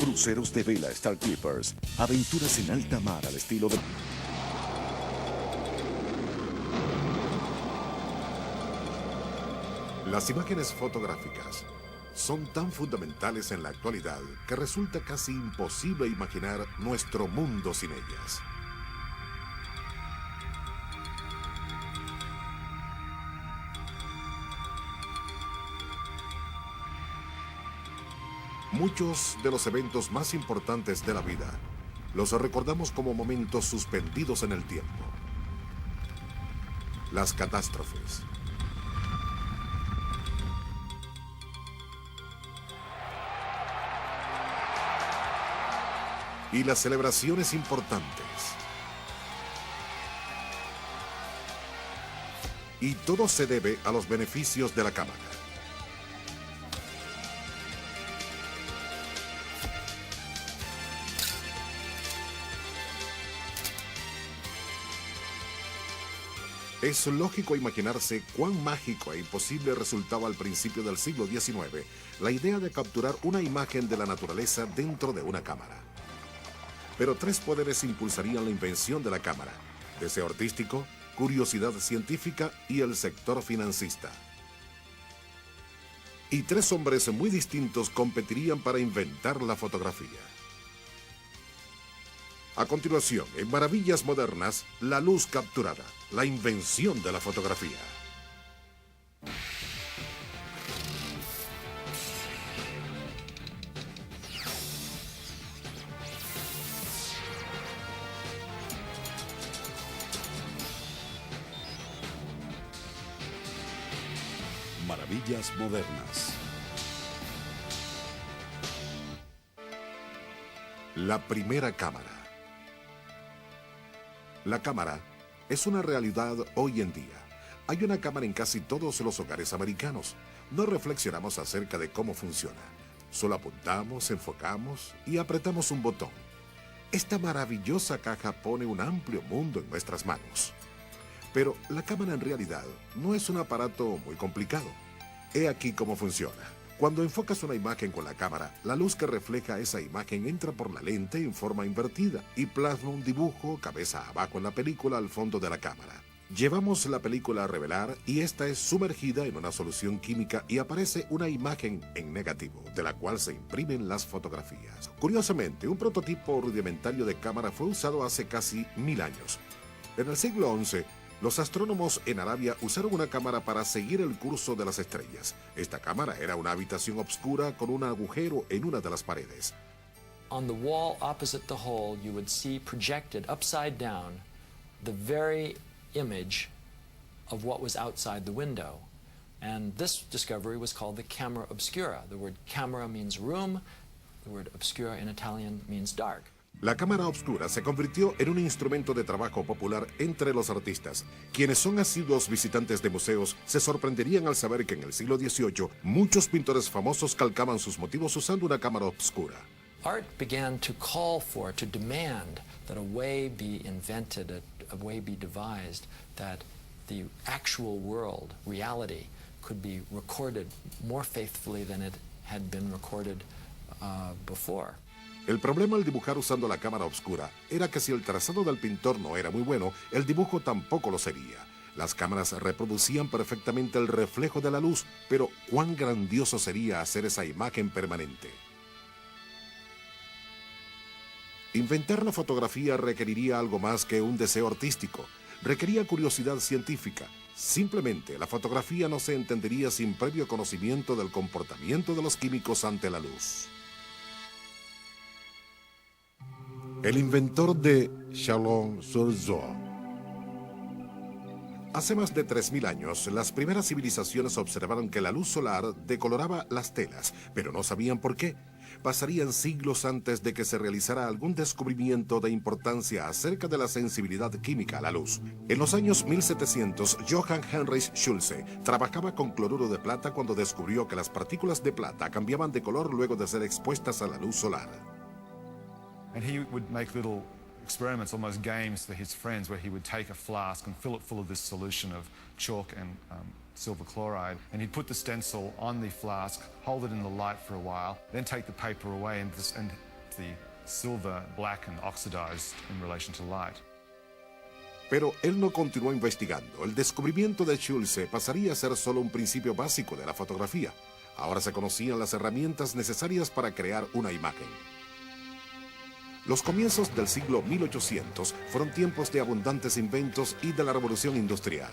Cruceros de vela Star Clippers. Aventuras en alta mar al estilo de... Las imágenes fotográficas son tan fundamentales en la actualidad que resulta casi imposible imaginar nuestro mundo sin ellas. Muchos de los eventos más importantes de la vida los recordamos como momentos suspendidos en el tiempo. Las catástrofes. Y las celebraciones importantes. Y todo se debe a los beneficios de la cámara. Es lógico imaginarse cuán mágico e imposible resultaba al principio del siglo XIX la idea de capturar una imagen de la naturaleza dentro de una cámara. Pero tres poderes impulsarían la invención de la cámara: deseo artístico, curiosidad científica y el sector financista. Y tres hombres muy distintos competirían para inventar la fotografía. A continuación, en Maravillas Modernas, la luz capturada, la invención de la fotografía. Maravillas Modernas. La primera cámara. La cámara es una realidad hoy en día. Hay una cámara en casi todos los hogares americanos. No reflexionamos acerca de cómo funciona. Solo apuntamos, enfocamos y apretamos un botón. Esta maravillosa caja pone un amplio mundo en nuestras manos. Pero la cámara en realidad no es un aparato muy complicado. He aquí cómo funciona. Cuando enfocas una imagen con la cámara, la luz que refleja esa imagen entra por la lente en forma invertida y plasma un dibujo cabeza abajo en la película al fondo de la cámara. Llevamos la película a revelar y esta es sumergida en una solución química y aparece una imagen en negativo, de la cual se imprimen las fotografías. Curiosamente, un prototipo rudimentario de cámara fue usado hace casi 1000 años. En el siglo XI, los astrónomos en Arabia usaron una cámara para seguir el curso de las estrellas. Esta cámara era una habitación oscura con un agujero en una de las paredes. On the wall opposite the hole, you would see projected upside down the very image of what was outside the window. And this discovery was called the camera obscura. The word camera means room. The word obscura in Italian means dark. La cámara obscura se convirtió en un instrumento de trabajo popular entre los artistas. Quienes son asiduos visitantes de museos se sorprenderían al saber que en el siglo XVIII muchos pintores famosos calcaban sus motivos usando una cámara obscura. Art began to call for, to demand that a way be invented, a way be devised, that the actual world, reality, could be recorded more faithfully than it had been recorded before. El problema al dibujar usando la cámara obscura era que si el trazado del pintor no era muy bueno, el dibujo tampoco lo sería. Las cámaras reproducían perfectamente el reflejo de la luz, pero cuán grandioso sería hacer esa imagen permanente. Inventar la fotografía requeriría algo más que un deseo artístico. Requería curiosidad científica. Simplemente, la fotografía no se entendería sin previo conocimiento del comportamiento de los químicos ante la luz. El inventor de Chalon-sur-Saône. Hace más de 3000 años, las primeras civilizaciones observaron que la luz solar decoloraba las telas, pero no sabían por qué. Pasarían siglos antes de que se realizara algún descubrimiento de importancia acerca de la sensibilidad química a la luz. En los años 1700, Johann Heinrich Schulze trabajaba con cloruro de plata cuando descubrió que las partículas de plata cambiaban de color luego de ser expuestas a la luz solar. And he would make little experiments, almost games for his friends, where he would take a flask and fill it full of this solution of chalk and silver chloride, and he'd put the stencil on the flask, hold it in the light for a while, then take the paper away and the silver black and oxidized in relation to light. Pero él no continuó investigando. El descubrimiento de Schulze pasaría a ser solo un principio básico de la fotografía. Ahora se conocían las herramientas necesarias para crear una imagen. Los comienzos del siglo 1800 fueron tiempos de abundantes inventos y de la revolución industrial.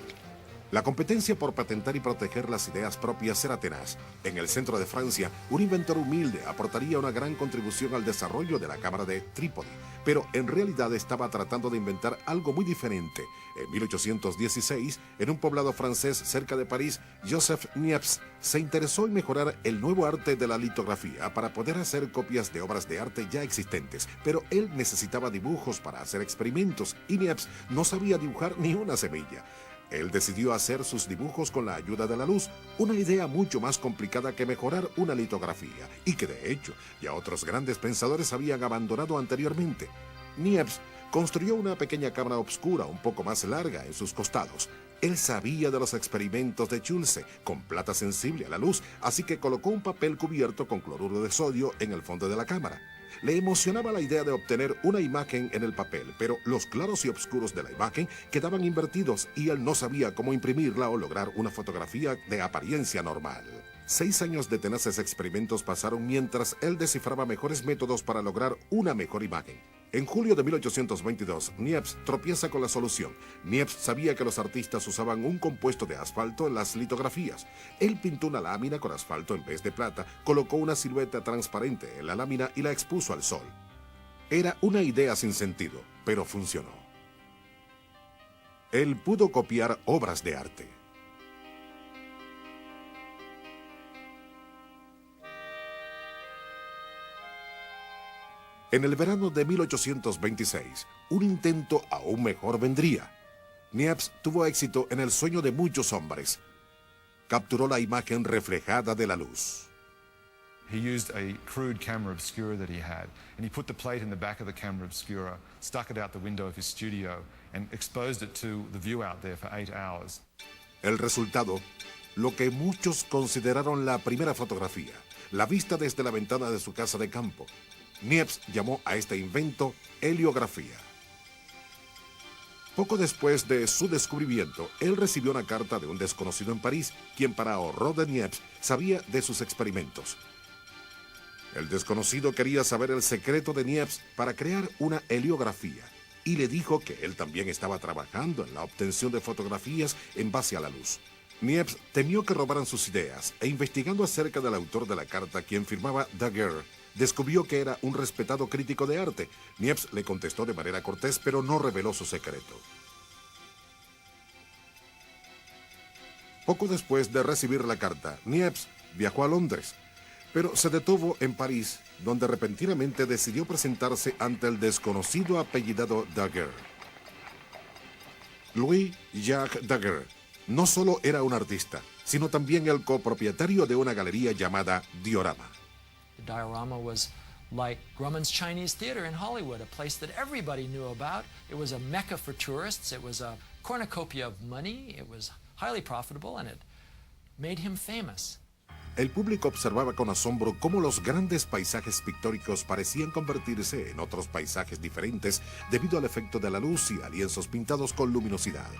La competencia por patentar y proteger las ideas propias era tenaz. En el centro de Francia, un inventor humilde aportaría una gran contribución al desarrollo de la cámara de Trípode, pero en realidad estaba tratando de inventar algo muy diferente. En 1816, en un poblado francés cerca de París, Joseph Niepce se interesó en mejorar el nuevo arte de la litografía para poder hacer copias de obras de arte ya existentes, pero él necesitaba dibujos para hacer experimentos y Niepce no sabía dibujar ni una semilla. Él decidió hacer sus dibujos con la ayuda de la luz, una idea mucho más complicada que mejorar una litografía, y que de hecho ya otros grandes pensadores habían abandonado anteriormente. Niepce construyó una pequeña cámara oscura un poco más larga en sus costados. Él sabía de los experimentos de Schulze con plata sensible a la luz, así que colocó un papel cubierto con cloruro de sodio en el fondo de la cámara. Le emocionaba la idea de obtener una imagen en el papel, pero los claros y oscuros de la imagen quedaban invertidos y él no sabía cómo imprimirla o lograr una fotografía de apariencia normal. 6 años de tenaces experimentos pasaron mientras él descifraba mejores métodos para lograr una mejor imagen. En julio de 1822, Niepce tropieza con la solución. Niepce sabía que los artistas usaban un compuesto de asfalto en las litografías. Él pintó una lámina con asfalto en vez de plata, colocó una silueta transparente en la lámina y la expuso al sol. Era una idea sin sentido, pero funcionó. Él pudo copiar obras de arte. En el verano de 1826, un intento aún mejor vendría. Niepce tuvo éxito en el sueño de muchos hombres. Capturó la imagen reflejada de la luz. He used a crude camera obscura that he had, and he put the plate in the back of the camera obscura, stuck it out the window of his studio, and exposed it to the view out there for 8 hours. El resultado, lo que muchos consideraron la primera fotografía, la vista desde la ventana de su casa de campo. Niepce llamó a este invento heliografía. Poco después de su descubrimiento, él recibió una carta de un desconocido en París, quien para horror de Niepce sabía de sus experimentos. El desconocido quería saber el secreto de Niepce para crear una heliografía y le dijo que él también estaba trabajando en la obtención de fotografías en base a la luz. Niepce temió que robaran sus ideas e investigando acerca del autor de la carta, quien firmaba Daguerre, descubrió que era un respetado crítico de arte. Niepce le contestó de manera cortés, pero no reveló su secreto. Poco después de recibir la carta, Niepce viajó a Londres, pero se detuvo en París, donde repentinamente decidió presentarse ante el desconocido apellidado Daguerre. Louis-Jacques Daguerre no solo era un artista, sino también el copropietario de una galería llamada Diorama. The diorama was like Grauman's Chinese Theater in Hollywood, a place that everybody knew about. It was a mecca for tourists. It was a cornucopia of money. It was highly profitable, and it made him famous. El público observaba con asombro cómo los grandes paisajes pictóricos parecían convertirse en otros paisajes diferentes debido al efecto de la luz y a lienzos pintados con luminosidad.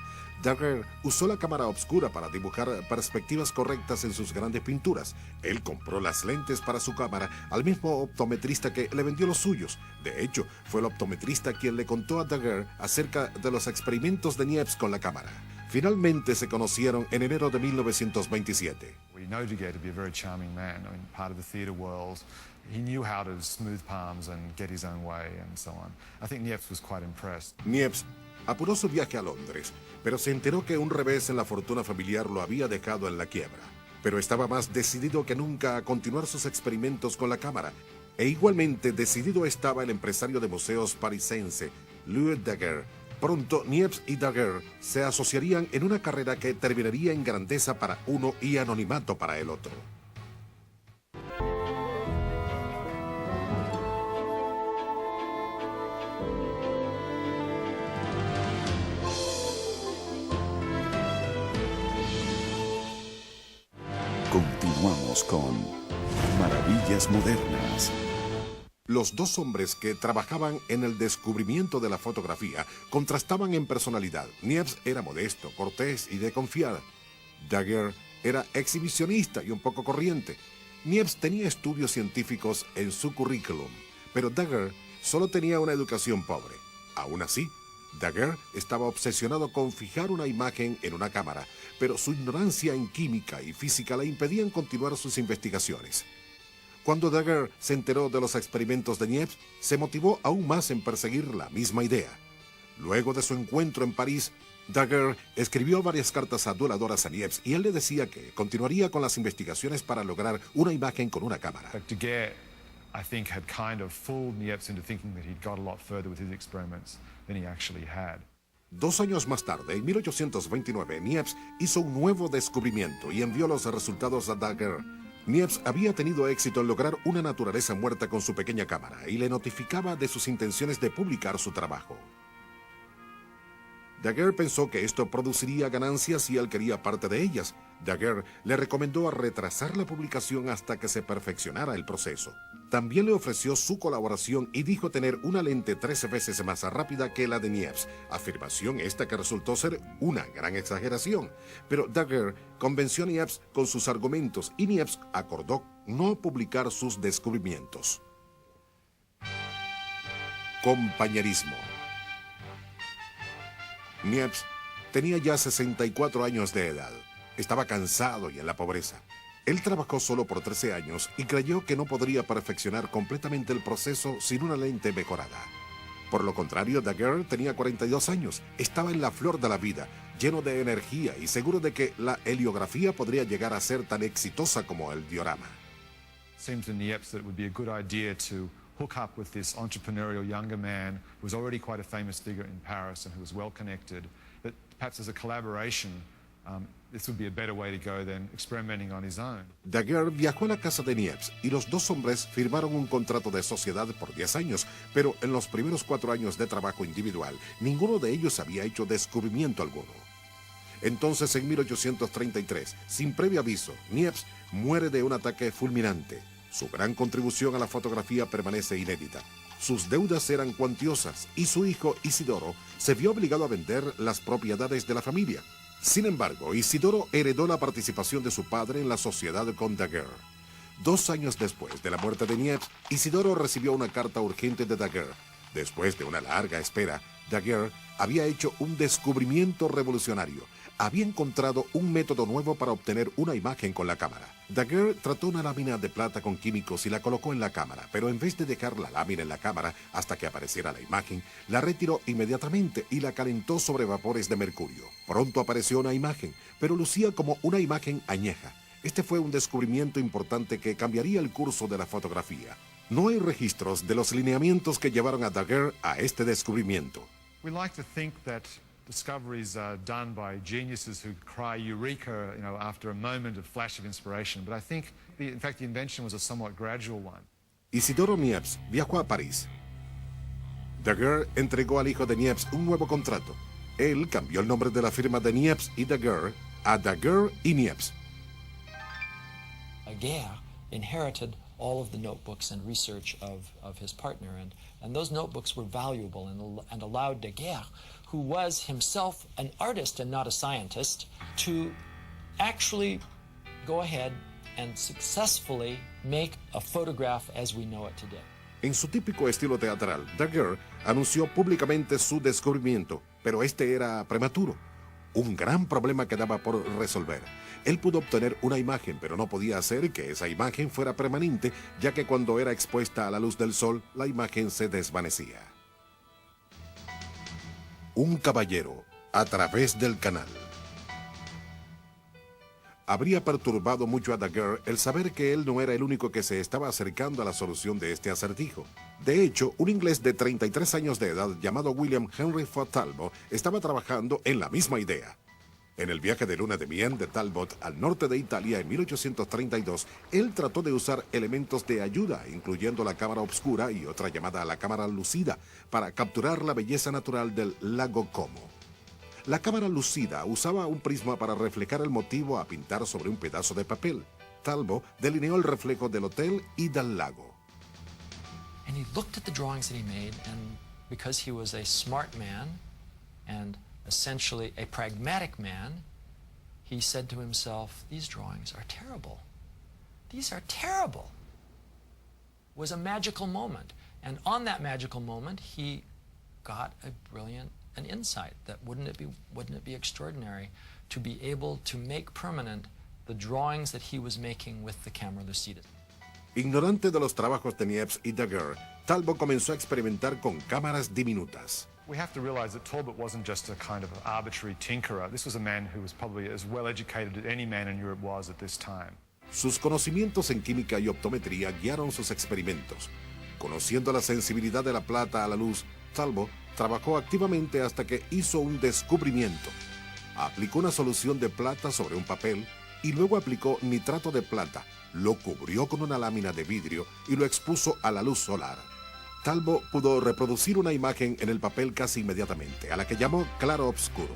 Daguerre usó la cámara oscura para dibujar perspectivas correctas en sus grandes pinturas. Él compró las lentes para su cámara al mismo optometrista que le vendió los suyos. De hecho, fue el optometrista quien le contó a Daguerre acerca de los experimentos de Niepce con la cámara. Finalmente se conocieron en enero de 1927. We know Daguerre to be a very charming man. I mean, part of the theatre world. He knew how to smooth palms and get his own way and so on. I think Niepce was quite impressed. Niepce apuró su viaje a Londres, pero se enteró que un revés en la fortuna familiar lo había dejado en la quiebra. Pero estaba más decidido que nunca a continuar sus experimentos con la cámara. E igualmente decidido estaba el empresario de museos parisense, Louis Daguerre. Pronto, Niepce y Daguerre se asociarían en una carrera que terminaría en grandeza para uno y anonimato para el otro. Continuamos con Maravillas Modernas. Los dos hombres que trabajaban en el descubrimiento de la fotografía contrastaban en personalidad. Niepce era modesto, cortés y de confiar. Daguerre era exhibicionista y un poco corriente. Niepce tenía estudios científicos en su currículum, pero Daguerre solo tenía una educación pobre. Aún así, Daguerre estaba obsesionado con fijar una imagen en una cámara, pero su ignorancia en química y física le impedían continuar sus investigaciones. Cuando Daguerre se enteró de los experimentos de Niepce, se motivó aún más en perseguir la misma idea. Luego de su encuentro en París, Daguerre escribió varias cartas aduladoras a Niepce y él le decía que continuaría con las investigaciones para lograr una imagen con una cámara. But Daguerre, I think, had kind of fooled Niepce into thinking that he'd got a lot further with his experiments than he actually had. 2 años más tarde, en 1829, Niepce hizo un nuevo descubrimiento y envió los resultados a Daguerre. Niepce había tenido éxito en lograr una naturaleza muerta con su pequeña cámara y le notificaba de sus intenciones de publicar su trabajo. Daguerre pensó que esto produciría ganancias y él quería parte de ellas. Daguerre le recomendó retrasar la publicación hasta que se perfeccionara el proceso. También le ofreció su colaboración y dijo tener una lente 13 veces más rápida que la de Niepce, afirmación esta que resultó ser una gran exageración. Pero Daguerre convenció a Niepce con sus argumentos y Niepce acordó no publicar sus descubrimientos. Compañerismo. Niepce tenía ya 64 años de edad. Estaba cansado y en la pobreza. Él trabajó solo por 13 años y creyó que no podría perfeccionar completamente el proceso sin una lente mejorada. Por lo contrario, Daguerre tenía 42 años, estaba en la flor de la vida, lleno de energía y seguro de que la heliografía podría llegar a ser tan exitosa como el diorama. Seemed to Niepce that it would be a good idea to hook up with this entrepreneurial younger man who was already quite a famous figure in Paris and who was well connected, that perhaps as a collaboration, this would be a better way to go than experimenting on his own. Daguerre viajó a la casa de Niepce y los dos hombres firmaron un contrato de sociedad por 10 años, pero en los primeros 4 años de trabajo individual, ninguno de ellos había hecho descubrimiento alguno. Entonces, en 1833, sin previo aviso, Niepce muere de un ataque fulminante. Su gran contribución a la fotografía permanece inédita. Sus deudas eran cuantiosas y su hijo Isidoro se vio obligado a vender las propiedades de la familia. Sin embargo, Isidoro heredó la participación de su padre en la sociedad con Daguerre. 2 años después de la muerte de Niepce, Isidoro recibió una carta urgente de Daguerre. Después de una larga espera, Daguerre había hecho un descubrimiento revolucionario. Había encontrado un método nuevo para obtener una imagen con la cámara. Daguerre trató una lámina de plata con químicos y la colocó en la cámara, pero en vez de dejar la lámina en la cámara hasta que apareciera la imagen, la retiró inmediatamente y la calentó sobre vapores de mercurio. Pronto apareció una imagen, pero lucía como una imagen añeja. Este fue un descubrimiento importante que cambiaría el curso de la fotografía. No hay registros de los lineamientos que llevaron a Daguerre a este descubrimiento. We like to think that discoveries are done by geniuses who cry eureka, after a moment of flash of inspiration. But I think, in fact, the invention was a somewhat gradual one. Isidoro Niepce viajó a París. Daguerre entregó al hijo de Niepce un nuevo contrato. Él cambió el nombre de la firma de Niepce y Daguerre a Daguerre y Niepce. Daguerre inherited all of the notebooks and research of his partner, and those notebooks were valuable and allowed Daguerre, who was himself an artist and not a scientist, to actually go ahead and successfully make a photograph as we know it today. En su típico estilo teatral, Daguerre anunció públicamente su descubrimiento, pero este era prematuro. Un gran problema quedaba por resolver. Él pudo obtener una imagen, pero no podía hacer que esa imagen fuera permanente, ya que cuando era expuesta a la luz del sol, la imagen se desvanecía. Un caballero a través del canal. Habría perturbado mucho a Daguerre el saber que él no era el único que se estaba acercando a la solución de este acertijo. De hecho, un inglés de 33 años de edad llamado William Henry Ford Talbot estaba trabajando en la misma idea. En el viaje de luna de miel de Talbot al norte de Italia en 1832, él trató de usar elementos de ayuda, incluyendo la cámara obscura y otra llamada la cámara lucida, para capturar la belleza natural del lago Como. La cámara lucida usaba un prisma para reflejar el motivo a pintar sobre un pedazo de papel. Talbot delineó el reflejo del hotel y del lago. And he looked at the drawings that he made, and because he was a smart man and essentially a pragmatic man, he said to himself, these drawings are terrible. These are terrible. It was a magical moment. And on that magical moment, he got an insight that wouldn't it be extraordinary to be able to make permanent the drawings that he was making with the camera lucida. Ignorante de los trabajos de Niepce y Daguerre, Talbot comenzó a experimentar con cámaras diminutas. We have to realize that Talbot wasn't just a kind of arbitrary tinkerer. This was a man who was probably as well educated as any man in Europe was at this time. Sus conocimientos en química y optometría guiaron sus experimentos. Conociendo la sensibilidad de la plata a la luz, Talbot trabajó activamente hasta que hizo un descubrimiento. Aplicó una solución de plata sobre un papel y luego aplicó nitrato de plata, lo cubrió con una lámina de vidrio y lo expuso a la luz solar. Talbot pudo reproducir una imagen en el papel casi inmediatamente, a la que llamó claro obscuro.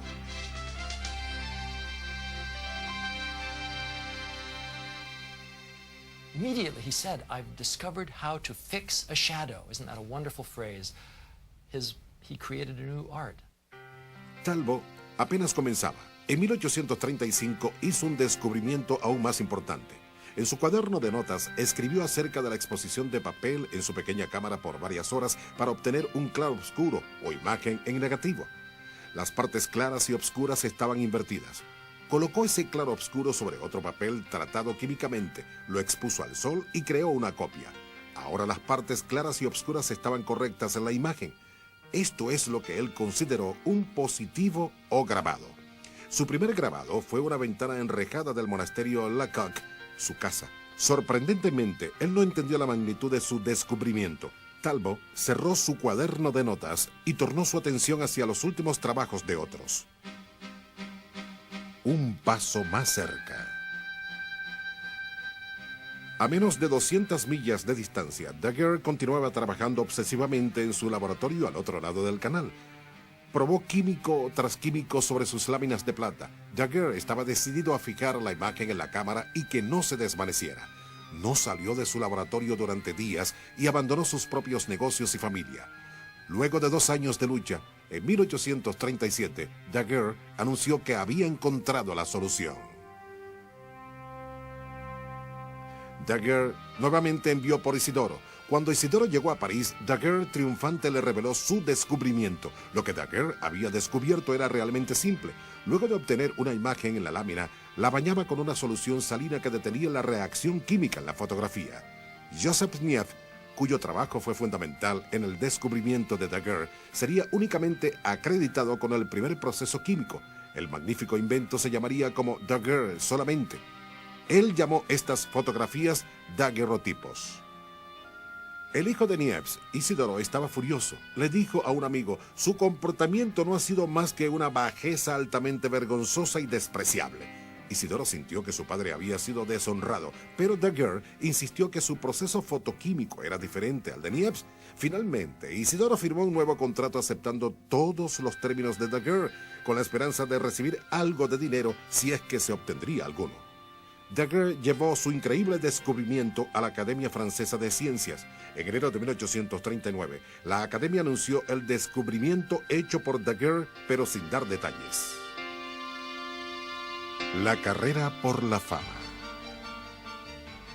Immediately he said, I've discovered how to fix a shadow. Isn't that a wonderful phrase? He created a new art. Talbot apenas comenzaba. En 1835 hizo un descubrimiento aún más importante. En su cuaderno de notas escribió acerca de la exposición de papel en su pequeña cámara por varias horas para obtener un claroscuro o imagen en negativo. Las partes claras y obscuras estaban invertidas. Colocó ese claroscuro sobre otro papel tratado químicamente, lo expuso al sol y creó una copia. Ahora las partes claras y obscuras estaban correctas en la imagen. Esto es lo que él consideró un positivo o grabado. Su primer grabado fue una ventana enrejada del monasterio Lecoq, su casa. Sorprendentemente, él no entendió la magnitud de su descubrimiento. Talbot cerró su cuaderno de notas y tornó su atención hacia los últimos trabajos de otros. Un paso más cerca. A menos de 200 millas de distancia, Daguerre continuaba trabajando obsesivamente en su laboratorio al otro lado del canal. Probó químico tras químico sobre sus láminas de plata. Daguerre estaba decidido a fijar la imagen en la cámara y que no se desvaneciera. No salió de su laboratorio durante días y abandonó sus propios negocios y familia. Luego de 2 años de lucha, en 1837, Daguerre anunció que había encontrado la solución. Daguerre nuevamente envió por Isidoro. Cuando Isidoro llegó a París, Daguerre triunfante le reveló su descubrimiento. Lo que Daguerre había descubierto era realmente simple. Luego de obtener una imagen en la lámina, la bañaba con una solución salina que detenía la reacción química en la fotografía. Joseph Niepce, cuyo trabajo fue fundamental en el descubrimiento de Daguerre, sería únicamente acreditado con el primer proceso químico. El magnífico invento se llamaría como Daguerre solamente. Él llamó estas fotografías daguerrotipos. El hijo de Niepce, Isidoro, estaba furioso. Le dijo a un amigo, su comportamiento no ha sido más que una bajeza altamente vergonzosa y despreciable. Isidoro sintió que su padre había sido deshonrado, pero Daguerre insistió que su proceso fotoquímico era diferente al de Niepce. Finalmente, Isidoro firmó un nuevo contrato aceptando todos los términos de Daguerre, con la esperanza de recibir algo de dinero si es que se obtendría alguno. Daguerre llevó su increíble descubrimiento a la Academia Francesa de Ciencias. En enero de 1839, la Academia anunció el descubrimiento hecho por Daguerre, pero sin dar detalles. La carrera por la fama.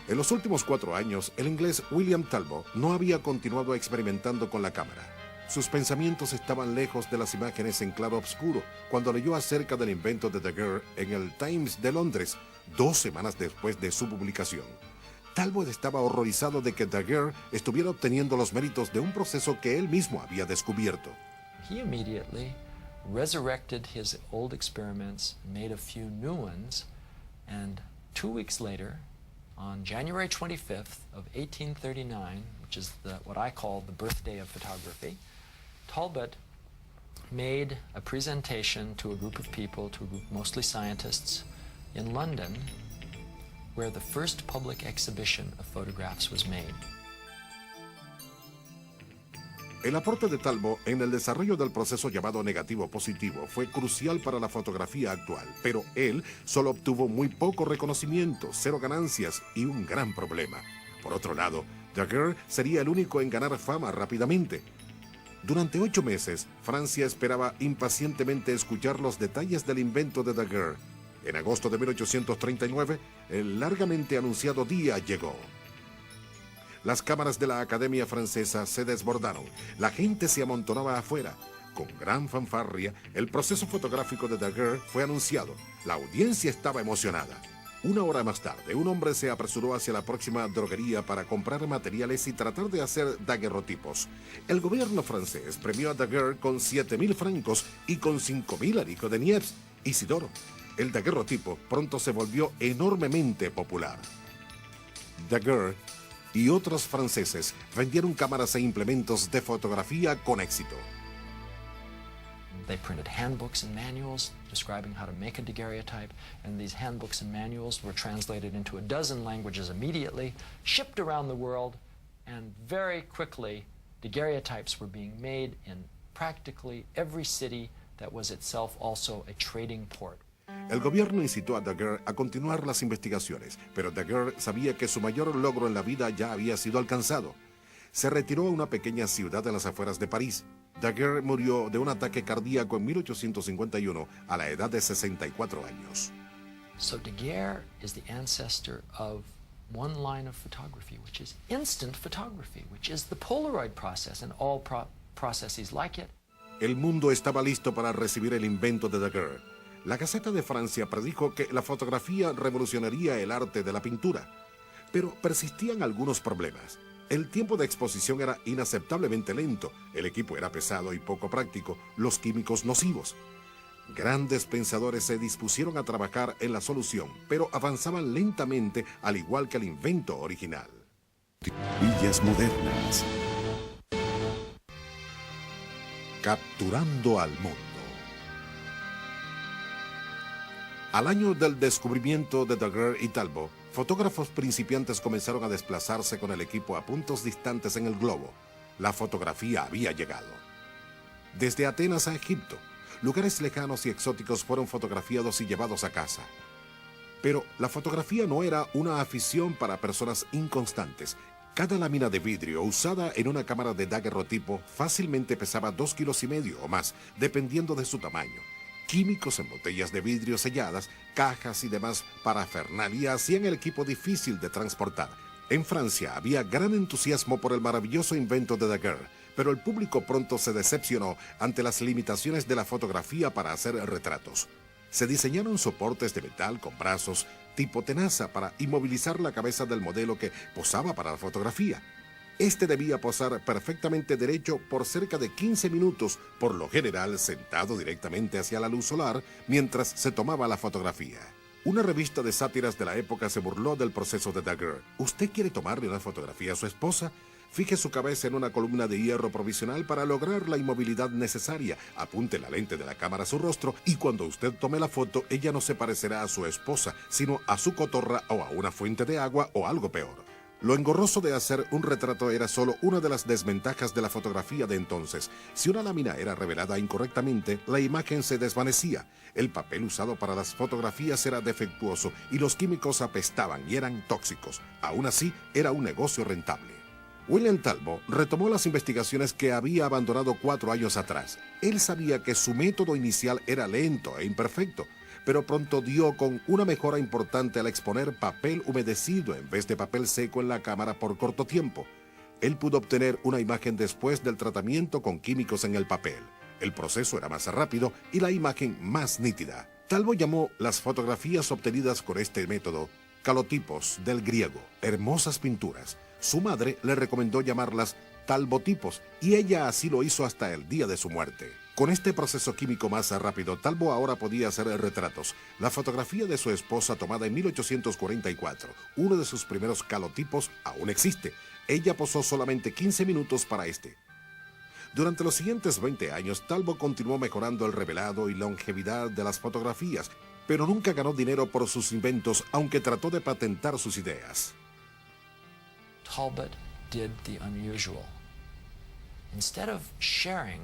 En los últimos 4 años, el inglés William Talbot no había continuado experimentando con la cámara. Sus pensamientos estaban lejos de las imágenes en claro oscuro cuando leyó acerca del invento de Daguerre en el Times de Londres, 2 semanas después de su publicación. Talbot estaba horrorizado de que Daguerre estuviera obteniendo los méritos de un proceso que él mismo había descubierto. He immediately resurrected his old experiments, made a few new ones, and 2 weeks later, on January 25th of 1839, which is what I call the birthday of photography, Talbot made a presentation to a group of people, to a group mostly scientists, in London, where the first public exhibition of photographs was made. El aporte de Talbot en el desarrollo del proceso llamado negativo-positivo fue crucial para la fotografía actual, pero él solo obtuvo muy poco reconocimiento, 0 ganancias y un gran problema. Por otro lado, Daguerre sería el único en ganar fama rápidamente. Durante 8 meses, Francia esperaba impacientemente escuchar los detalles del invento de Daguerre. En agosto de 1839, el largamente anunciado día llegó. Las cámaras de la Academia Francesa se desbordaron. La gente se amontonaba afuera. Con gran fanfarria, el proceso fotográfico de Daguerre fue anunciado. La audiencia estaba emocionada. 1 hora más tarde, un hombre se apresuró hacia la próxima droguería para comprar materiales y tratar de hacer daguerrotipos. El gobierno francés premió a Daguerre con 7.000 francos y con 5.000 aricos de Niepce. Isidoro, el daguerrotipo pronto se volvió enormemente popular. Daguerre y otros franceses vendieron cámaras e implementos de fotografía con éxito. They printed handbooks and manuals describing how to make a daguerreotype, and these handbooks and manuals were translated into a dozen languages immediately, shipped around the world, and very quickly daguerreotypes were being made in practically every city that was itself also a trading port. El gobierno incitó a Daguerre a continuar las investigaciones, pero Daguerre sabía que su mayor logro en la vida ya había sido alcanzado. Se retiró a una pequeña ciudad en las afueras de París. Daguerre murió de un ataque cardíaco en 1851 a la edad de 64 años. So Daguerre is the ancestor of one line of photography, which is instant photography, which is the Polaroid process and all processes like it. El mundo estaba listo para recibir el invento de Daguerre. La Gaceta de Francia predijo que la fotografía revolucionaría el arte de la pintura, pero persistían algunos problemas. El tiempo de exposición era inaceptablemente lento, el equipo era pesado y poco práctico, los químicos nocivos. Grandes pensadores se dispusieron a trabajar en la solución, pero avanzaban lentamente al igual que el invento original. Villas modernas. Capturando al mundo. Al año del descubrimiento de Daguerre y Talbot, fotógrafos principiantes comenzaron a desplazarse con el equipo a puntos distantes en el globo. La fotografía había llegado. Desde Atenas a Egipto, lugares lejanos y exóticos fueron fotografiados y llevados a casa. Pero la fotografía no era una afición para personas inconstantes. Cada lámina de vidrio usada en una cámara de daguerrotipo fácilmente pesaba 2,5 kilos o más, dependiendo de su tamaño. Químicos en botellas de vidrio selladas, cajas y demás parafernalia hacían el equipo difícil de transportar. En Francia había gran entusiasmo por el maravilloso invento de Daguerre, pero el público pronto se decepcionó ante las limitaciones de la fotografía para hacer retratos. Se diseñaron soportes de metal con brazos tipo tenaza para inmovilizar la cabeza del modelo que posaba para la fotografía. Este debía posar perfectamente derecho por cerca de 15 minutos, por lo general sentado directamente hacia la luz solar mientras se tomaba la fotografía. Una revista de sátiras de la época se burló del proceso de Daguerre. ¿Usted quiere tomarle una fotografía a su esposa? Fije su cabeza en una columna de hierro provisional para lograr la inmovilidad necesaria. Apunte la lente de la cámara a su rostro y cuando usted tome la foto, ella no se parecerá a su esposa, sino a su cotorra o a una fuente de agua o algo peor. Lo engorroso de hacer un retrato era solo una de las desventajas de la fotografía de entonces. Si una lámina era revelada incorrectamente, la imagen se desvanecía. El papel usado para las fotografías era defectuoso y los químicos apestaban y eran tóxicos. Aún así, era un negocio rentable. William Talbot retomó las investigaciones que había abandonado 4 años atrás. Él sabía que su método inicial era lento e imperfecto, pero pronto dio con una mejora importante al exponer papel humedecido en vez de papel seco en la cámara por corto tiempo. Él pudo obtener una imagen después del tratamiento con químicos en el papel. El proceso era más rápido y la imagen más nítida. Talbot llamó las fotografías obtenidas con este método calotipos, del griego, hermosas pinturas. Su madre le recomendó llamarlas talbotipos y ella así lo hizo hasta el día de su muerte. Con este proceso químico más rápido, Talbot ahora podía hacer retratos. La fotografía de su esposa tomada en 1844, uno de sus primeros calotipos, aún existe. Ella posó solamente 15 minutos para este. Durante los siguientes 20 años, Talbot continuó mejorando el revelado y longevidad de las fotografías, pero nunca ganó dinero por sus inventos, aunque trató de patentar sus ideas. Talbot did the unusual. Instead of sharing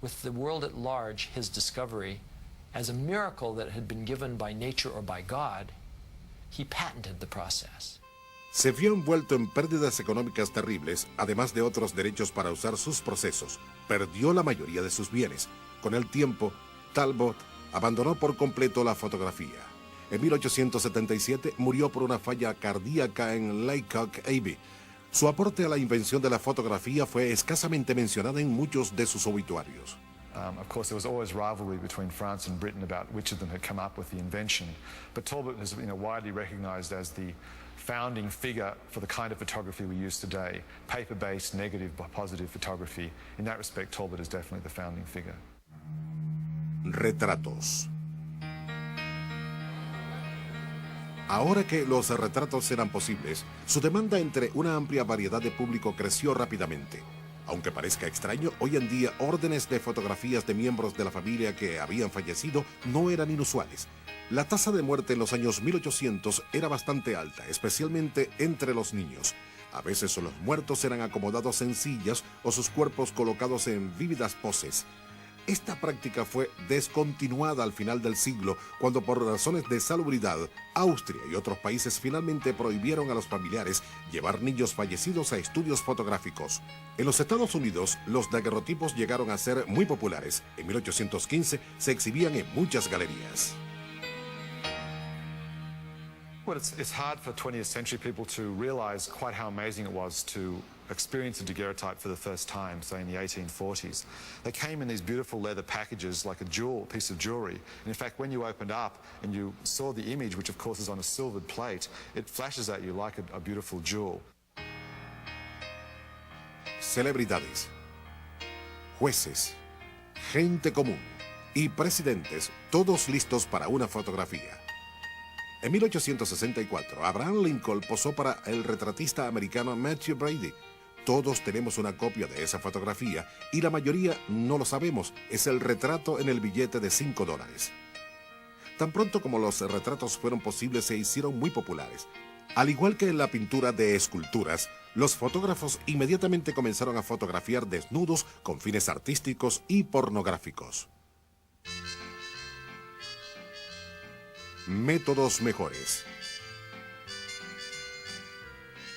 with the world at large his discovery as a miracle that had been given by nature or by God, he patented the process. Se vio envuelto en pérdidas económicas terribles, además de otros derechos para usar sus procesos. Perdió la mayoría de sus bienes. Con el tiempo, Talbot abandonó por completo la fotografía. En 1877 murió por una falla cardíaca en Laycock Abbey. Su aporte a la invención de la fotografía fue escasamente mencionado en muchos de sus obituarios. Of course, there was always rivalry between France and Britain about which of them had come up with the invention. But Talbot is widely recognized as the founding figure for the kind of photography we use today, paper-based, negative, positive photography. In that respect, Talbot is definitely the founding figure. Retratos. Ahora que los retratos eran posibles, su demanda entre una amplia variedad de público creció rápidamente. Aunque parezca extraño, hoy en día órdenes de fotografías de miembros de la familia que habían fallecido no eran inusuales. La tasa de muerte en los años 1800 era bastante alta, especialmente entre los niños. A veces los muertos eran acomodados en sillas o sus cuerpos colocados en vívidas poses. Esta práctica fue descontinuada al final del siglo, cuando por razones de salubridad, Austria y otros países finalmente prohibieron a los familiares llevar niños fallecidos a estudios fotográficos. En los Estados Unidos, los daguerrotipos llegaron a ser muy populares. En 1815 se exhibían en muchas galerías. Well, it's hard for 20th century people to realize quite how amazing it was to experience a daguerreotype for the first time, say in the 1840s. They came in these beautiful leather packages like a piece of jewelry. And in fact, when you opened up and you saw the image, which of course is on a silvered plate, it flashes at you like a beautiful jewel. Celebridades, jueces, gente común y presidentes, todos listos para una fotografía. En 1864, Abraham Lincoln posó para el retratista americano Matthew Brady. Todos tenemos una copia de esa fotografía y la mayoría no lo sabemos. Es el retrato en el billete de $5. Tan pronto como los retratos fueron posibles, se hicieron muy populares. Al igual que en la pintura de esculturas, los fotógrafos inmediatamente comenzaron a fotografiar desnudos con fines artísticos y pornográficos. Métodos mejores.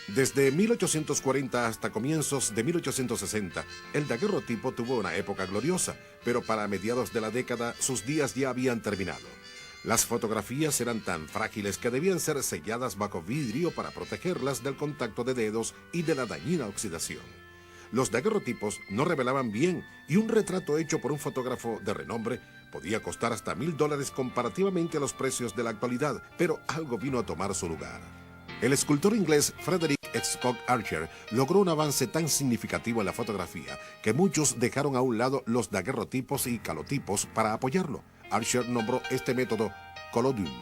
Desde 1840 hasta comienzos de 1860, el daguerrotipo tuvo una época gloriosa, pero para mediados de la década sus días ya habían terminado. Las fotografías eran tan frágiles que debían ser selladas bajo vidrio para protegerlas del contacto de dedos y de la dañina oxidación. Los daguerrotipos no revelaban bien y un retrato hecho por un fotógrafo de renombre podía costar hasta $1000 comparativamente a los precios de la actualidad, pero algo vino a tomar su lugar. El escultor inglés Frederick Scott Archer logró un avance tan significativo en la fotografía que muchos dejaron a un lado los daguerrotipos y calotipos para apoyarlo. Archer nombró este método collodium.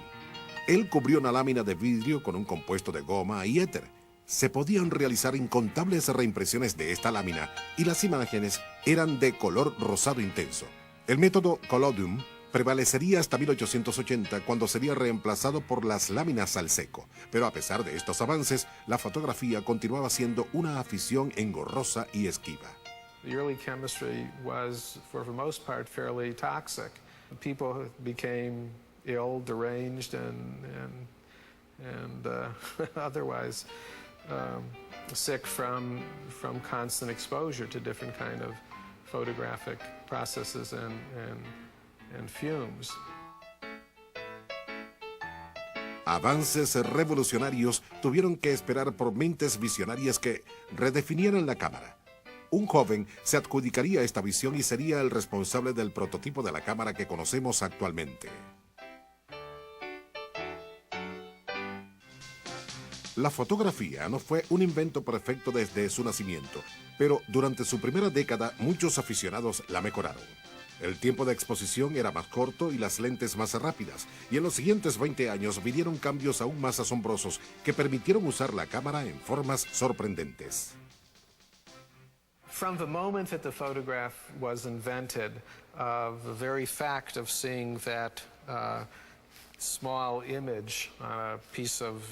Él cubrió una lámina de vidrio con un compuesto de goma y éter. Se podían realizar incontables reimpresiones de esta lámina y las imágenes eran de color rosado intenso. El método collodium prevalecería hasta 1880, cuando sería reemplazado por las láminas al seco. Pero a pesar de estos avances, la fotografía continuaba siendo una afición engorrosa y esquiva. The early chemistry was, for the most part, fairly toxic. People became ill, deranged, and otherwise sick from constant exposure to different kind of photographic processes and fumes. Avances revolucionarios tuvieron que esperar por mentes visionarias que redefinieran la cámara. Un joven se adjudicaría esta visión y sería el responsable del prototipo de la cámara que conocemos actualmente. La fotografía no fue un invento perfecto desde su nacimiento, pero durante su primera década muchos aficionados la mejoraron. El tiempo de exposición era más corto y las lentes más rápidas, y en los siguientes 20 años vinieron cambios aún más asombrosos que permitieron usar la cámara en formas sorprendentes. From the moment that the photograph was invented, the very fact of seeing that small image on a piece of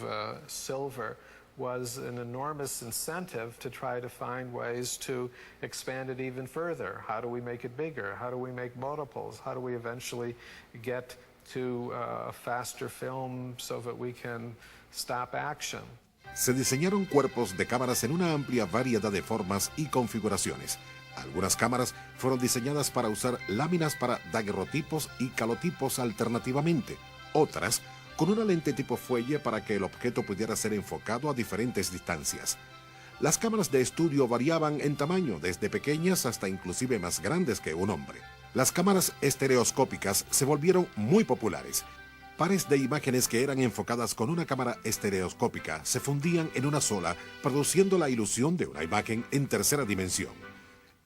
silver was an enormous incentive to try to find ways to expand it even further. How do we make it bigger? How do we make multiples? How do we eventually get to a faster film so that we can stop action? se diseñaron cuerpos de cámaras en una amplia variedad de formas y configuraciones. Algunas cámaras fueron diseñadas para usar láminas para daguerrotipos y calotipos alternativamente. Otras, con una lente tipo fuelle para que el objeto pudiera ser enfocado a diferentes distancias. Las cámaras de estudio variaban en tamaño, desde pequeñas hasta inclusive más grandes que un hombre. Las cámaras estereoscópicas se volvieron muy populares. Pares de imágenes que eran enfocadas con una cámara estereoscópica se fundían en una sola, produciendo la ilusión de una imagen en tercera dimensión.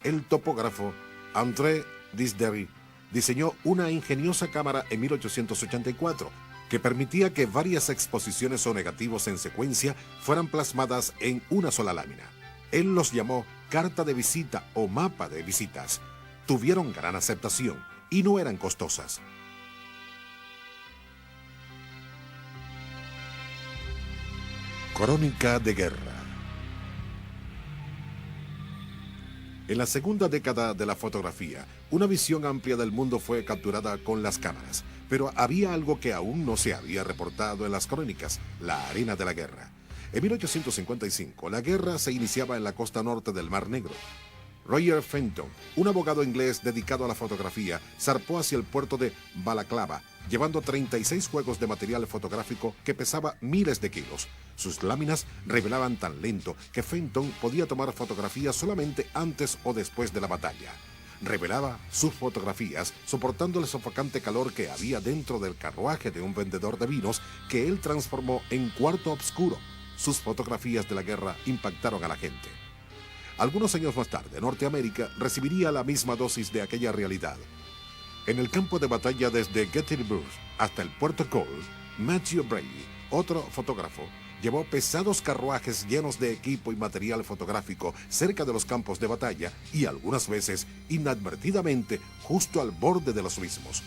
El topógrafo André Disdery diseñó una ingeniosa cámara en 1884 que permitía que varias exposiciones o negativos en secuencia fueran plasmadas en una sola lámina. Él los llamó carta de visita o mapa de visitas. Tuvieron gran aceptación y no eran costosas. Crónica de guerra. En la segunda década de la fotografía, una visión amplia del mundo fue capturada con las cámaras, pero había algo que aún no se había reportado en las crónicas: la arena de la guerra. En 1855, la guerra se iniciaba en la costa norte del Mar Negro. Roger Fenton, un abogado inglés dedicado a la fotografía, zarpó hacia el puerto de Balaclava, llevando 36 juegos de material fotográfico que pesaba miles de kilos. Sus láminas revelaban tan lento que Fenton podía tomar fotografías solamente antes o después de la batalla. Revelaba sus fotografías soportando el sofocante calor que había dentro del carruaje de un vendedor de vinos que él transformó en cuarto oscuro. Sus fotografías de la guerra impactaron a la gente. Algunos años más tarde, Norteamérica recibiría la misma dosis de aquella realidad. En el campo de batalla desde Gettysburg hasta el puerto Cole, Matthew Brady, otro fotógrafo, llevó pesados carruajes llenos de equipo y material fotográfico cerca de los campos de batalla y algunas veces, inadvertidamente, justo al borde de los mismos.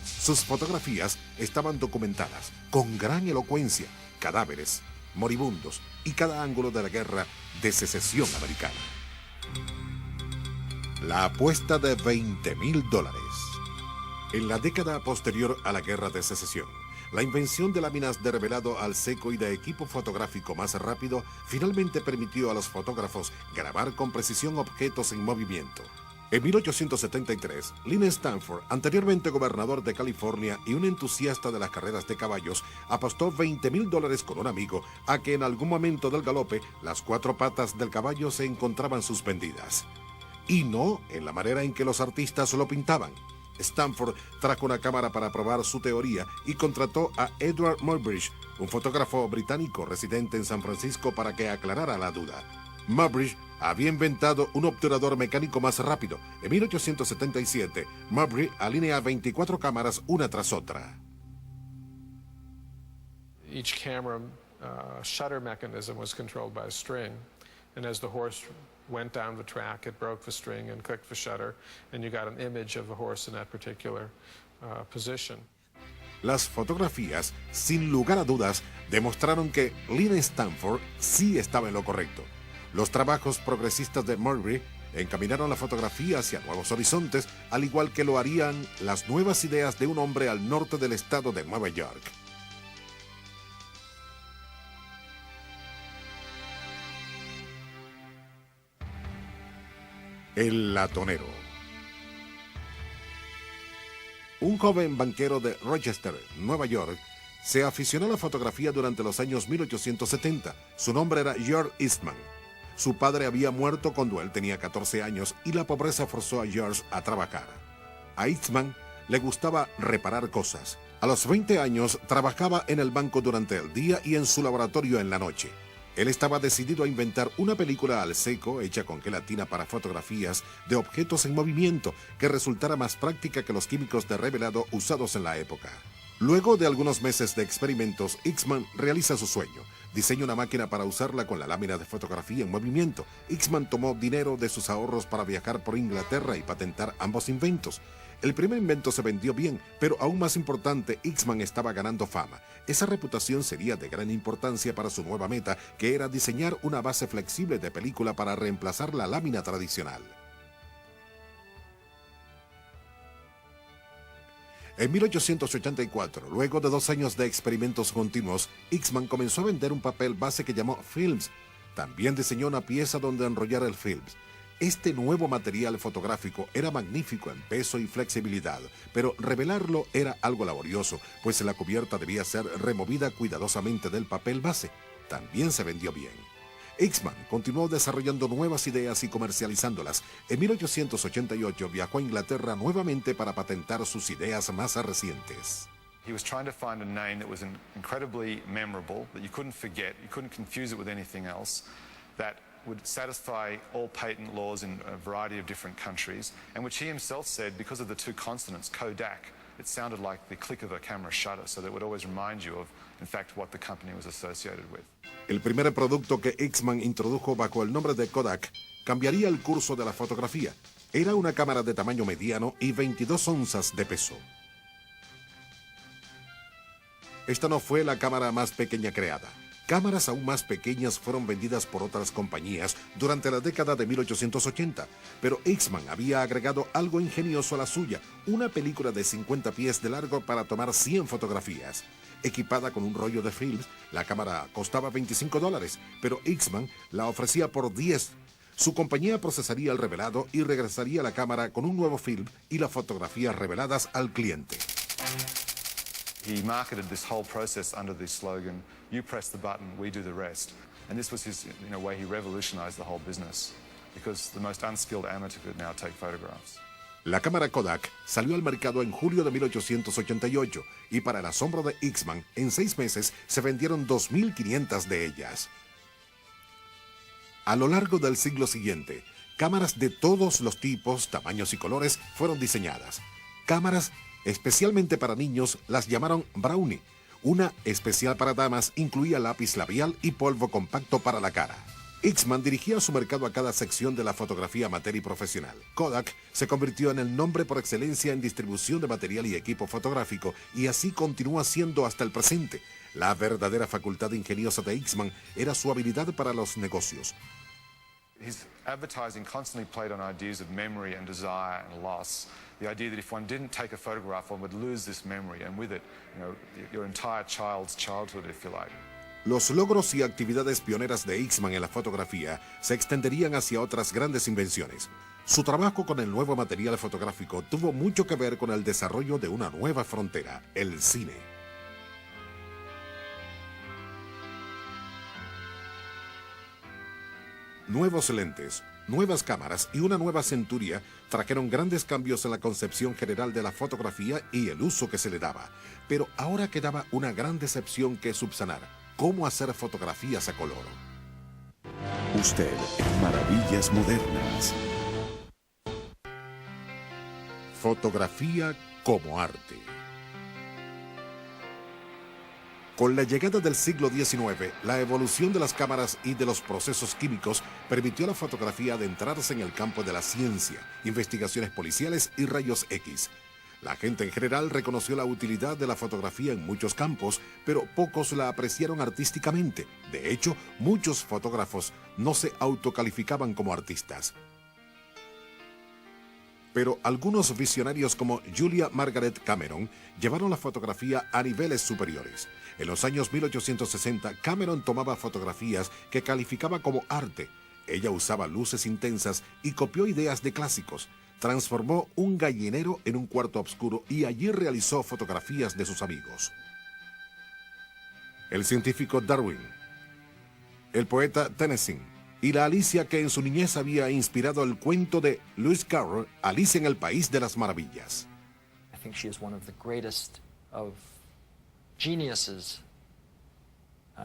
Sus fotografías estaban documentadas con gran elocuencia: cadáveres, moribundos y cada ángulo de la guerra de secesión americana. La apuesta de $20,000. En la década posterior a la Guerra de Secesión, la invención de láminas de revelado al seco y de equipo fotográfico más rápido finalmente permitió a los fotógrafos grabar con precisión objetos en movimiento. En 1873, Lynn Stanford, anteriormente gobernador de California y un entusiasta de las carreras de caballos, apostó $20,000 con un amigo a que en algún momento del galope las cuatro patas del caballo se encontraban suspendidas. Y no en la manera en que los artistas lo pintaban. Stanford trajo una cámara para probar su teoría y contrató a Edward Muybridge, un fotógrafo británico residente en San Francisco, para que aclarara la duda. Muybridge había inventado un obturador mecánico más rápido. En 1877, Muybridge alinea 24 cámaras una tras otra. Each camera shutter mechanism was controlled by a string, and as the horse went down the track, it broke the string and clicked the shutter, and you got an image of the horse in that particular position. Las fotografías, sin lugar a dudas, demostraron que Lynn Stanford sí estaba en lo correcto. Los trabajos progresistas de Muybridge encaminaron la fotografía hacia nuevos horizontes, al igual que lo harían las nuevas ideas de un hombre al norte del estado de Nueva York. El latonero. Un joven banquero de Rochester, Nueva York, se aficionó a la fotografía durante los años 1870. Su nombre era George Eastman. Su padre había muerto cuando él tenía 14 años y la pobreza forzó a George a trabajar. A Eastman le gustaba reparar cosas. A los 20 años trabajaba en el banco durante el día y en su laboratorio en la noche. Él estaba decidido a inventar una película al seco hecha con gelatina para fotografías de objetos en movimiento que resultara más práctica que los químicos de revelado usados en la época. Luego de algunos meses de experimentos, Eastman realiza su sueño. Diseña una máquina para usarla con la lámina de fotografía en movimiento. Eastman tomó dinero de sus ahorros para viajar por Inglaterra y patentar ambos inventos. El primer invento se vendió bien, pero aún más importante, Eastman estaba ganando fama. Esa reputación sería de gran importancia para su nueva meta, que era diseñar una base flexible de película para reemplazar la lámina tradicional. En 1884, luego de 2 años de experimentos continuos, Eastman comenzó a vender un papel base que llamó films. También diseñó una pieza donde enrollar el films. Este nuevo material fotográfico era magnífico en peso y flexibilidad, pero revelarlo era algo laborioso, pues la cubierta debía ser removida cuidadosamente del papel base. También se vendió bien. Eastman continuó desarrollando nuevas ideas y comercializándolas. En 1888 viajó a Inglaterra nuevamente para patentar sus ideas más recientes. He was trying to find a name that was incredibly memorable, that you couldn't forget, you couldn't confuse it with anything else, that would satisfy all patent laws in a variety of different countries, and which he himself said, because of the 2 consonants, Kodak, it sounded like the click of a camera shutter, so that would always remind you of, in fact, what the company was associated with. El primer producto que Eastman introdujo bajo el nombre de Kodak cambiaría el curso de la fotografía. Era una cámara de tamaño mediano y 22 onzas de peso. Esta no fue la cámara más pequeña creada. Cámaras aún más pequeñas fueron vendidas por otras compañías durante la década de 1880, pero Eastman había agregado algo ingenioso a la suya, una película de 50 pies de largo para tomar 100 fotografías. Equipada con un rollo de films, la cámara costaba $25, pero Eastman la ofrecía por 10. Su compañía procesaría el revelado y regresaría la cámara con un nuevo film y las fotografías reveladas al cliente. He marketed this whole process under the slogan, "You press the button, we do the rest." And this was his, way he revolutionized the whole business, because the most unskilled amateur could now take photographs. La cámara Kodak salió al mercado en julio de 1888 y para el asombro de Eastman, en 6 meses se vendieron 2.500 de ellas. A lo largo del siglo siguiente, cámaras de todos los tipos, tamaños y colores fueron diseñadas. Cámaras especialmente para niños las llamaron Brownie. Una especial para damas incluía lápiz labial y polvo compacto para la cara. Eastman dirigía su mercado a cada sección de la fotografía amateur y profesional. Kodak se convirtió en el nombre por excelencia en distribución de material y equipo fotográfico y así continúa siendo hasta el presente. La verdadera facultad ingeniosa de Eastman era su habilidad para los negocios. His advertising constantly played on ideas of memory and desire and loss. The idea that if one didn't take a photograph, one would lose this memory, and with it, your entire child's childhood, if you like. Los logros y actividades pioneras de Eastman en la fotografía se extenderían hacia otras grandes invenciones. Su trabajo con el nuevo material fotográfico tuvo mucho que ver con el desarrollo de una nueva frontera, el cine. Nuevos lentes, nuevas cámaras y una nueva centuria trajeron grandes cambios en la concepción general de la fotografía y el uso que se le daba. Pero ahora quedaba una gran decepción que subsanar: cómo hacer fotografías a color. Usted en Maravillas Modernas. Fotografía como arte. Con la llegada del siglo XIX, la evolución de las cámaras y de los procesos químicos permitió a la fotografía adentrarse en el campo de la ciencia, investigaciones policiales y rayos X. La gente en general reconoció la utilidad de la fotografía en muchos campos, pero pocos la apreciaron artísticamente. De hecho, muchos fotógrafos no se autocalificaban como artistas. Pero algunos visionarios como Julia Margaret Cameron llevaron la fotografía a niveles superiores. En los años 1860, Cameron tomaba fotografías que calificaba como arte. Ella usaba luces intensas y copió ideas de clásicos. Transformó un gallinero en un cuarto oscuro y allí realizó fotografías de sus amigos. El científico Darwin, el poeta Tennyson y la Alicia que en su niñez había inspirado el cuento de Lewis Carroll, Alicia en el País de las Maravillas. I think she is one of the greatest of geniuses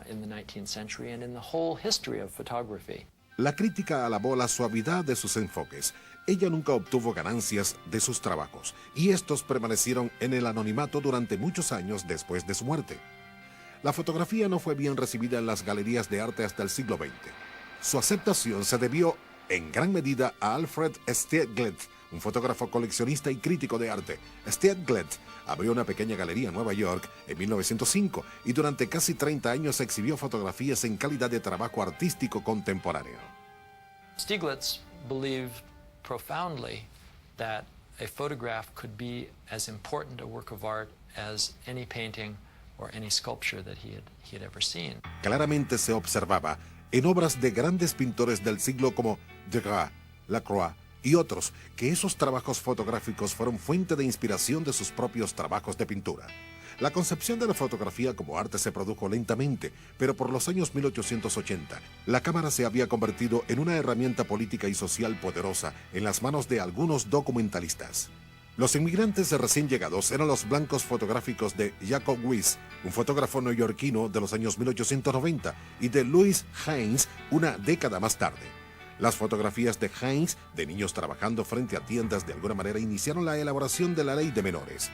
in the 19th century and in the whole history of photography. La crítica alabó la suavidad de sus enfoques. Ella nunca obtuvo ganancias de sus trabajos y estos permanecieron en el anonimato durante muchos años después de su muerte. La fotografía no fue bien recibida en las galerías de arte hasta el siglo XX. Su aceptación se debió en gran medida a Alfred Stieglitz, un fotógrafo coleccionista y crítico de arte. Stieglitz abrió una pequeña galería en Nueva York en 1905 y durante casi 30 años exhibió fotografías en calidad de trabajo artístico contemporáneo. Stieglitz believed profoundly that a photograph could be as important a work of art as any painting or any sculpture that he had ever seen. Claramente se observaba en obras de grandes pintores del siglo como Degas, Lacroix y otros, que esos trabajos fotográficos fueron fuente de inspiración de sus propios trabajos de pintura. La concepción de la fotografía como arte se produjo lentamente, pero por los años 1880, la cámara se había convertido en una herramienta política y social poderosa en las manos de algunos documentalistas. Los inmigrantes recién llegados eran los blancos fotográficos de Jacob Weiss, un fotógrafo neoyorquino de los años 1890, y de Louis Hines una década más tarde. Las fotografías de Hines, de niños trabajando frente a tiendas, de alguna manera iniciaron la elaboración de la ley de menores.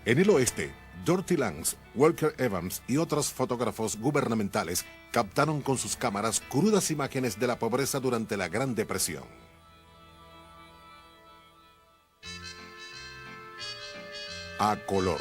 En el oeste, Dorothy Lange, Walker Evans y otros fotógrafos gubernamentales captaron con sus cámaras crudas imágenes de la pobreza durante la Gran Depresión. A color.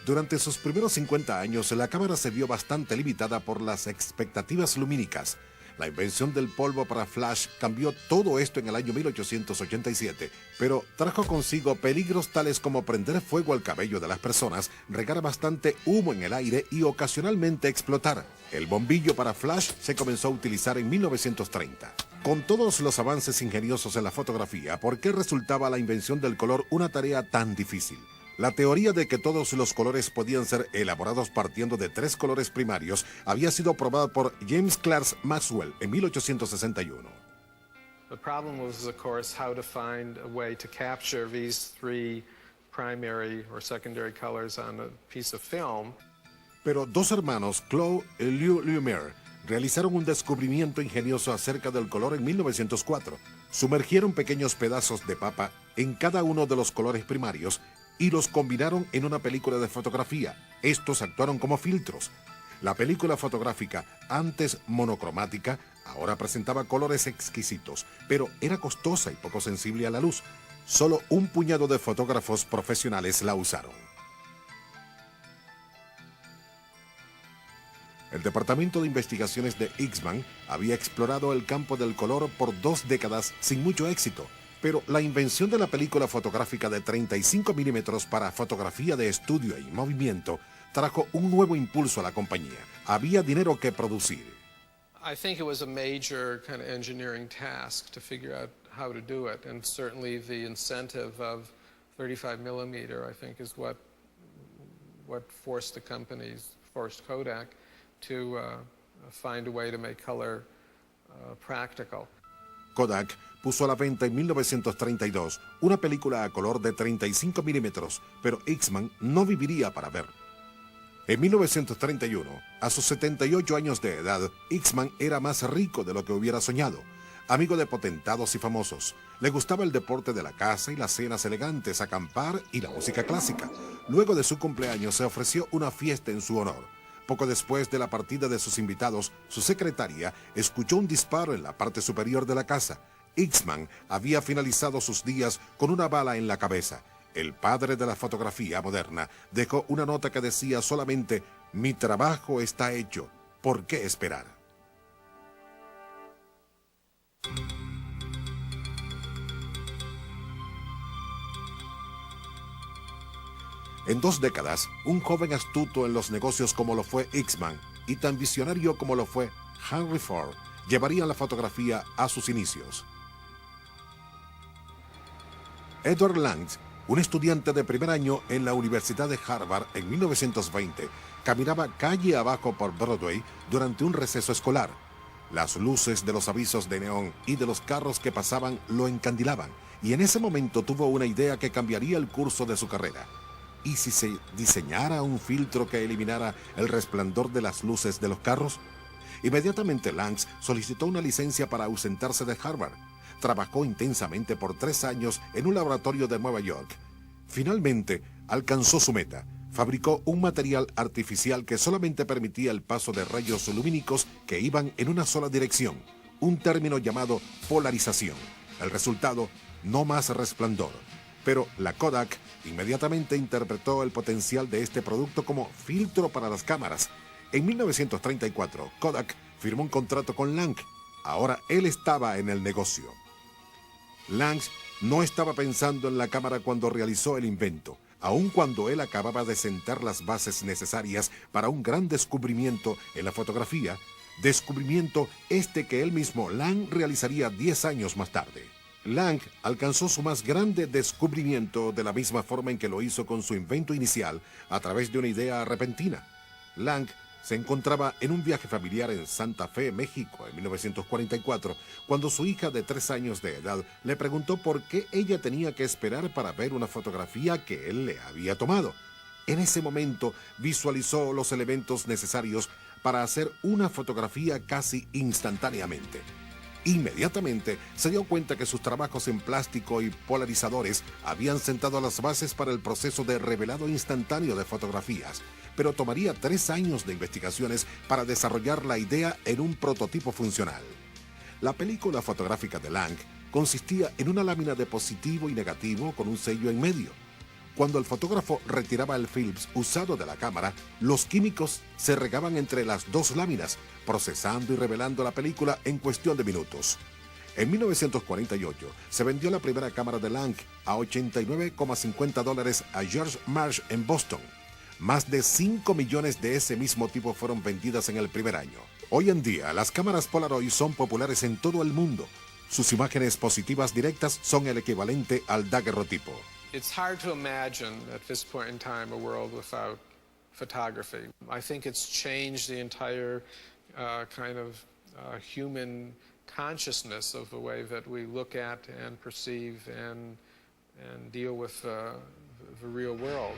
Durante sus primeros 50 años, la cámara se vio bastante limitada por las expectativas lumínicas. La invención del polvo para flash cambió todo esto en el año 1887, pero trajo consigo peligros tales como prender fuego al cabello de las personas, regar bastante humo en el aire y ocasionalmente explotar. El bombillo para flash se comenzó a utilizar en 1930. Con todos los avances ingeniosos en la fotografía, ¿por qué resultaba la invención del color una tarea tan difícil? La teoría de que todos los colores podían ser elaborados partiendo de 3 colores primarios había sido probada por James Clerk Maxwell en 1861. The problem was, of course, how to find a way to capture these 3 primary or secondary colors on a piece of film. Pero dos hermanos, Claude y Lou Lumière, realizaron un descubrimiento ingenioso acerca del color en 1904. Sumergieron pequeños pedazos de papa en cada uno de los colores primarios y los combinaron en una película de fotografía. Estos actuaron como filtros. La película fotográfica, antes monocromática, ahora presentaba colores exquisitos, pero era costosa y poco sensible a la luz. Solo un puñado de fotógrafos profesionales la usaron. El Departamento de Investigaciones de Eastman había explorado el campo del color por 2 décadas sin mucho éxito, pero la invención de la película fotográfica de 35 milímetros para fotografía de estudio y movimiento trajo un nuevo impulso a la compañía. Había dinero que producir. I think it was a major kind of engineering task to figure out how to do it, and certainly the incentive of 35 millimeter, I think, is what forced the companies, forced Kodak, to find a way to make color practical. Kodak puso a la venta en 1932 una película a color de 35 milímetros, pero Eastman no viviría para ver. En 1931, a sus 78 años de edad, Eastman era más rico de lo que hubiera soñado. Amigo de potentados y famosos, le gustaba el deporte de la caza y las cenas elegantes, acampar y la música clásica. Luego de su cumpleaños se ofreció una fiesta en su honor. Poco después de la partida de sus invitados, su secretaria escuchó un disparo en la parte superior de la casa. Eastman había finalizado sus días con una bala en la cabeza. El padre de la fotografía moderna dejó una nota que decía solamente: "Mi trabajo está hecho, ¿por qué esperar?". En 2 décadas, un joven astuto en los negocios como lo fue Eastman y tan visionario como lo fue Henry Ford llevarían la fotografía a sus inicios. Edward Lange, un estudiante de primer año en la Universidad de Harvard en 1920, caminaba calle abajo por Broadway durante un receso escolar. Las luces de los avisos de neón y de los carros que pasaban lo encandilaban, y en ese momento tuvo una idea que cambiaría el curso de su carrera. ¿Y si se diseñara un filtro que eliminara el resplandor de las luces de los carros? Inmediatamente Lange solicitó una licencia para ausentarse de Harvard. Trabajó intensamente por 3 años en un laboratorio de Nueva York. Finalmente, alcanzó su meta. Fabricó un material artificial que solamente permitía el paso de rayos lumínicos que iban en una sola dirección, un término llamado polarización. El resultado, no más resplandor. Pero la Kodak inmediatamente interpretó el potencial de este producto como filtro para las cámaras. En 1934, Kodak firmó un contrato con Lange. Ahora él estaba en el negocio. Lange No estaba pensando en la cámara cuando realizó el invento, aun cuando él acababa de sentar las bases necesarias para un gran descubrimiento en la fotografía, descubrimiento este que él mismo, Lang, realizaría 10 años más tarde. Lang alcanzó su más grande descubrimiento de la misma forma en que lo hizo con su invento inicial, a través de una idea repentina. Lang se encontraba en un viaje familiar en Santa Fe, México, en 1944, cuando su hija de 3 años de edad le preguntó por qué ella tenía que esperar para ver una fotografía que él le había tomado. En ese momento visualizó los elementos necesarios para hacer una fotografía casi instantáneamente. Inmediatamente se dio cuenta que sus trabajos en plástico y polarizadores habían sentado las bases para el proceso de revelado instantáneo de fotografías, pero tomaría 3 años de investigaciones para desarrollar la idea en un prototipo funcional. La película fotográfica de Lang consistía en una lámina de positivo y negativo con un sello en medio. Cuando el fotógrafo retiraba el film usado de la cámara, los químicos se regaban entre las dos láminas, procesando y revelando la película en cuestión de minutos. En 1948 se vendió la primera cámara de Lang a $89,50 a George Marsh en Boston. Más de 5 millones de ese mismo tipo fueron vendidas en el primer año. Hoy en día, las cámaras Polaroid son populares en todo el mundo. Sus imágenes positivas directas son el equivalente al daguerrotipo. It's hard to imagine at this point in time a world without photography. I think it's changed the entire human consciousness of the way that we look at and perceive and deal with the real world.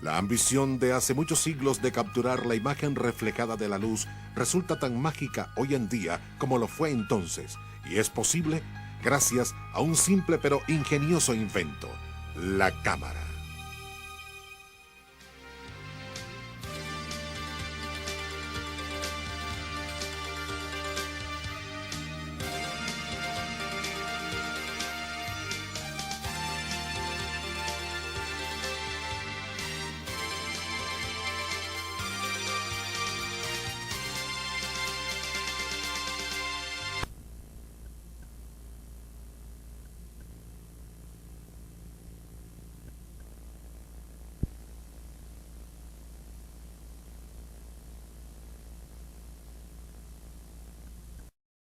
La ambición de hace muchos siglos de capturar la imagen reflejada de la luz resulta tan mágica hoy en día como lo fue entonces, y es posible gracias a un simple pero ingenioso invento: la cámara.